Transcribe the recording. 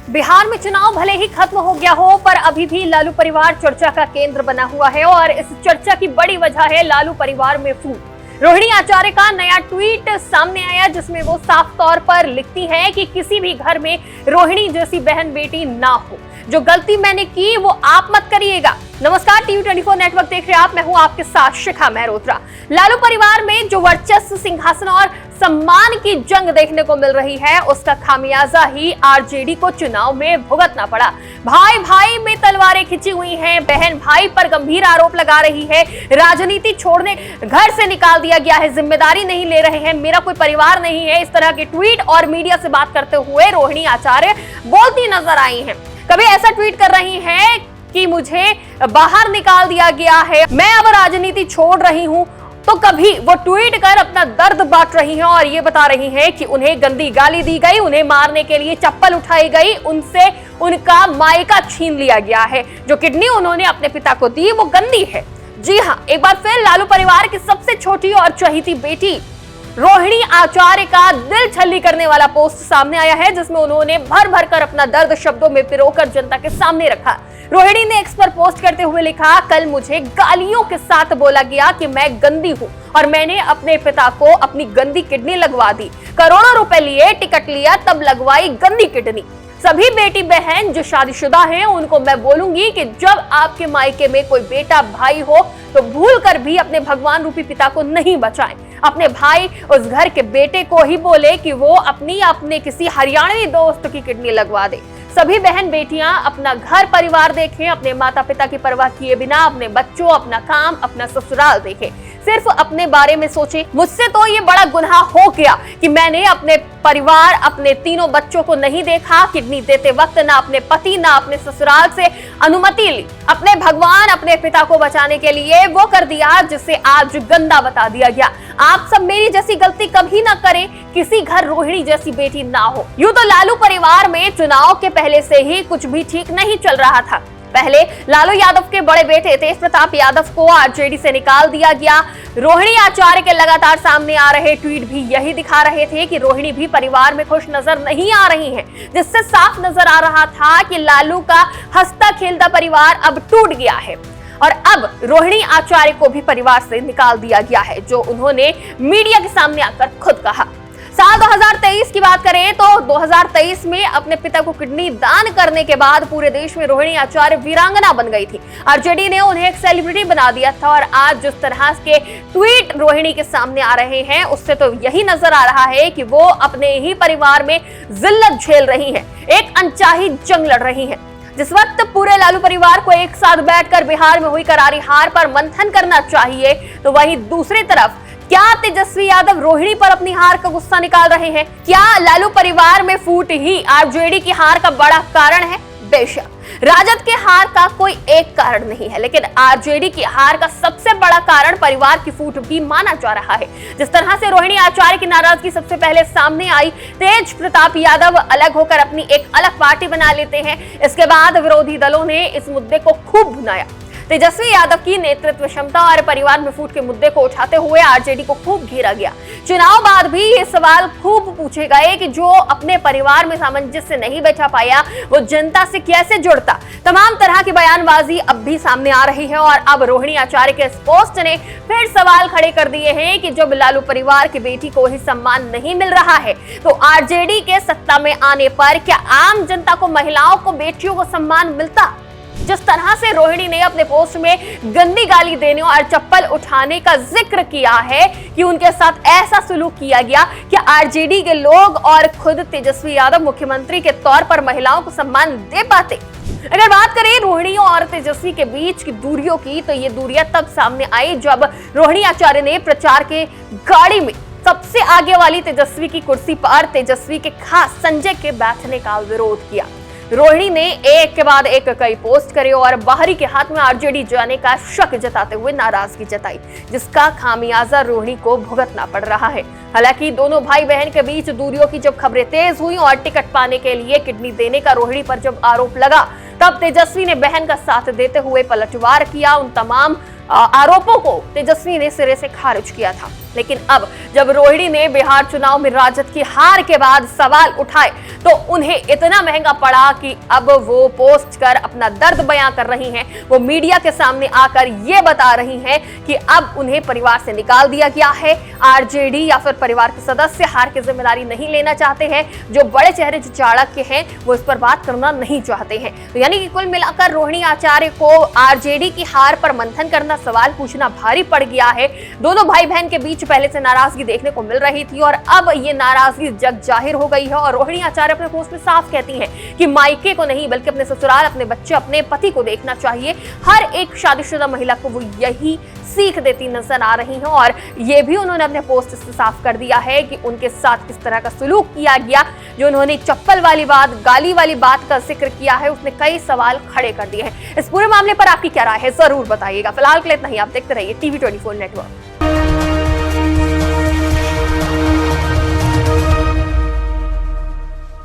बिहार में चुनाव भले ही खत्म हो गया हो, पर अभी भी लालू परिवार चर्चा का केंद्र बना हुआ है और इस चर्चा की बड़ी वजह है लालू परिवार में फूट। रोहिणी आचार्य का नया ट्वीट सामने आया जिसमें वो साफ तौर पर लिखती है कि किसी भी घर में रोहिणी जैसी बहन बेटी ना हो। जो गलती मैंने की वो आप मत करिएगा। नमस्कार, टीवी 24 नेटवर्क देख रहे हैं आप, मैं हूं आपके साथ शिखा मेहरोत्रा। लालू परिवार में जो वर्चस्व, सिंहासन और सम्मान की जंग देखने को मिल रही है, उसका खामियाजा ही आरजेडी को चुनाव में भुगतना पड़ा। भाई भाई में तलवारें खिंची हुई हैं, बहन भाई पर गंभीर आरोप लगा रही है, राजनीति छोड़ने घर से निकाल दिया गया है, जिम्मेदारी नहीं ले रहे हैं, मेरा कोई परिवार नहीं है। इस तरह के ट्वीट और मीडिया से बात करते हुए रोहिणी आचार्य बोलती नजर आई हैं। कभी ऐसा ट्वीट कर रही हैं कि मुझे बाहर निकाल दिया गया है, मैं अब राजनीति छोड़ रही हूं, तो कभी वो ट्वीट कर अपना दर्द बांट रही हैं और ये बता रही हैं कि उन्हें गंदी गाली दी गई, उन्हें मारने के लिए चप्पल उठाई गई, उनसे उनका मायका छीन लिया गया है, जो किडनी उन्होंने अपने पिता को दी वो गंदी है। जी हाँ, एक बार फिर लालू परिवार की सबसे छोटी और चहेती बेटी रोहिणी आचार्य का दिल छल्ली करने वाला पोस्ट सामने आया है, जिसमें उन्होंने भर भर कर अपना दर्द शब्दों में पिरोकर जनता के सामने रखा। रोहिणी ने एक्स पर पोस्ट करते हुए लिखा, कल मुझे गालियों के साथ बोला गया कि मैं गंदी हूं और मैंने अपने पिता को अपनी गंदी किडनी लगवा दी, करोड़ों रुपए लिए, टिकट लिया, तब लगवाई गंदी किडनी। सभी बेटी बहन जो शादीशुदा हैं उनको मैं बोलूंगी कि जब आपके मायके में कोई बेटा भाई हो तो भूल कर भी अपने भगवान रूपी पिता को नहीं बचाएं। अपने भाई उस घर के बेटे को ही बोले कि वो अपने किसी हरियाणवी दोस्त की किडनी लगवा दे। सभी बहन बेटियां अपना घर परिवार देखें, अपने माता पिता की परवाह किए बिना अपने बच्चों, अपना काम, अपना ससुराल देखें, सिर्फ अपने बारे में सोचें। मुझसे तो ये बड़ा गुनाह हो गया कि मैंने अपने परिवार, अपने तीनों बच्चों को नहीं देखा, किडनी देते वक्त ना अपने पति ना अपने ससुराल से अनुमति ली, अपने भगवान, अपने पिता को बचाने के लिए वो कर दिया जिसे आज गंदा बता दिया गया। आप सब मेरी जैसी गलती कभी ना करें, किसी घर रोहिणी जैसी बेटी ना हो। यूं तो लालू परिवार में चुनाव के पहले से ही कुछ भी ठीक नहीं चल रहा था। पहले लालू यादव के बड़े बेटे तेज प्रताप यादव को आरजेडी से निकाल दिया गया। रोहिणी आचार्य के लगातार सामने आ रहे ट्वीट भी यही दिखा रहे थे कि रोहिणी भी परिवार में खुश नजर नहीं आ रही हैं, जिससे साफ नजर आ रहा था कि लालू का हंसता खेलता परिवार अब टूट गया है और अब रोहिणी आचार्य को भी परिवार से निकाल दिया गया है, जो उन्होंने मीडिया के सामने आकर खुद कहा। साल 2023 की बात करें तो 2023 में अपने पिता को किडनी दान करने के बाद पूरे देश में रोहिणी आचार्य वीरांगना बन गई थी। आरजेडी ने उन्हें एक सेलिब्रिटी बना दिया था और आज जिस तरह के ट्वीट रोहिणी के सामने आ रहे हैं, उससे तो यही नजर आ रहा है कि वो अपने ही परिवार में जिल्लत झेल रही हैं, एक अनचाही जंग लड़ रही हैं। जिस वक्त पूरे लालू परिवार को एक साथ बैठकर बिहार में हुई करारी हार पर मंथन करना चाहिए, तो वहीं दूसरी तरफ क्या तेजस्वी यादव रोहिणी पर अपनी हार का गुस्सा निकाल रहे हैं? क्या लालू परिवार में फूट ही आरजेडी की हार का बड़ा कारण है? बेशक राजद के हार का कोई एक कारण नहीं है, लेकिन आरजेडी की हार का सबसे बड़ा कारण परिवार की फूट भी माना जा रहा है। जिस तरह से रोहिणी आचार्य की नाराजगी सबसे पहले सामने आई, तेज प्रताप यादव अलग होकर अपनी एक अलग पार्टी बना लेते हैं, इसके बाद विरोधी दलों ने इस मुद्दे को खूब भुनाया। तेजस्वी यादव की नेतृत्व क्षमता और परिवार में फूट के मुद्दे को उठाते हुए आरजेडी को खूब घेरा गया। चुनाव बाद भी ये सवाल खूब पूछे गए कि जो अपने परिवार में सामंजस्य नहीं बैठा पाया, वो जनता से कैसे जुड़ता। तमाम तरह की बयानबाजी अब भी सामने आ रही है और अब रोहिणी आचार्य के इस पोस्ट ने फिर सवाल खड़े कर दिए हैं कि जब लालू परिवार की बेटी को ही सम्मान नहीं मिल रहा है, तो आरजेडी के सत्ता में आने पर क्या आम जनता को, महिलाओं को, बेटियों को सम्मान मिलता? जिस तरह से रोहिणी ने अपने पोस्ट में गंदी गाली देने और चप्पल उठाने का जिक्र किया है कि उनके साथ ऐसा सलूक किया गया कि आरजेडी के लोग और खुद तेजस्वी यादव मुख्यमंत्री के तौर पर महिलाओं को सम्मान दे पाते। अगर बात करें रोहिणी और तेजस्वी के बीच की दूरियों की, तो ये दूरियां तब सामने आई जब रोहिणी आचार्य ने प्रचार के गाड़ी में सबसे आगे वाली तेजस्वी की कुर्सी पर तेजस्वी के खास संजय के बैठने का विरोध किया। रोहिणी ने एक के बाद एक कई पोस्ट करे और बाहरी के हाथ में आरजेडी जाने का शक जताते हुए नाराजगी जताई, जिसका खामियाजा रोहिणी को भुगतना पड़ रहा है। हालांकि दोनों भाई बहन के बीच दूरियों की जब खबरें तेज हुई और टिकट पाने के लिए किडनी देने का रोहिणी पर जब आरोप लगा, तब तेजस्वी ने बहन का साथ देते हुए पलटवार किया। उन तमाम आरोपों को तेजस्वी ने सिरे से खारिज किया था। लेकिन अब जब रोहिणी ने बिहार चुनाव में राजद की हार के बाद सवाल उठाए, तो उन्हें इतना महंगा पड़ा कि अब वो पोस्ट कर अपना दर्द बयां कर रही हैं। वो मीडिया के सामने आकर ये बता रही हैं कि अब उन्हें परिवार से निकाल दिया गया है। आरजेडी या फिर परिवार के सदस्य हार की जिम्मेदारी नहीं लेना चाहते हैं। जो बड़े चेहरे जो चाणक्य हैं वो इस पर बात करना नहीं चाहते हैं। तो यानी कि कुल मिलाकर रोहिणी आचार्य को आरजेडी की हार पर मंथन करना, सवाल पूछना भारी पड़ गया है। दोनों भाई बहन के बीच पहले से नाराजगी देखने को मिल रही थी और अब ये नाराजगी जग जाहिर हो गई है। और रोहिणी आचार्य अपने पोस्ट में साफ कहती हैं कि मायके को नहीं बल्कि अपने ससुराल, अपने बच्चे, अपने पति को देखना चाहिए। हर एक शादीशुदा महिला को वो यही सीख देती नजर आ रही हैं। और ये भी उन्होंने अपने पोस्ट से साफ कर दिया है कि उनके साथ किस तरह का सलूक किया गया। जो उन्होंने चप्पल वाली बात, गाली वाली बात का जिक्र किया है, उसने कई सवाल खड़े कर दिए हैं। इस पूरे मामले पर आपकी क्या राय है, जरूर बताइएगा। फिलहाल के लिए इतना ही। आप देखते रहिए TV24 नेटवर्क।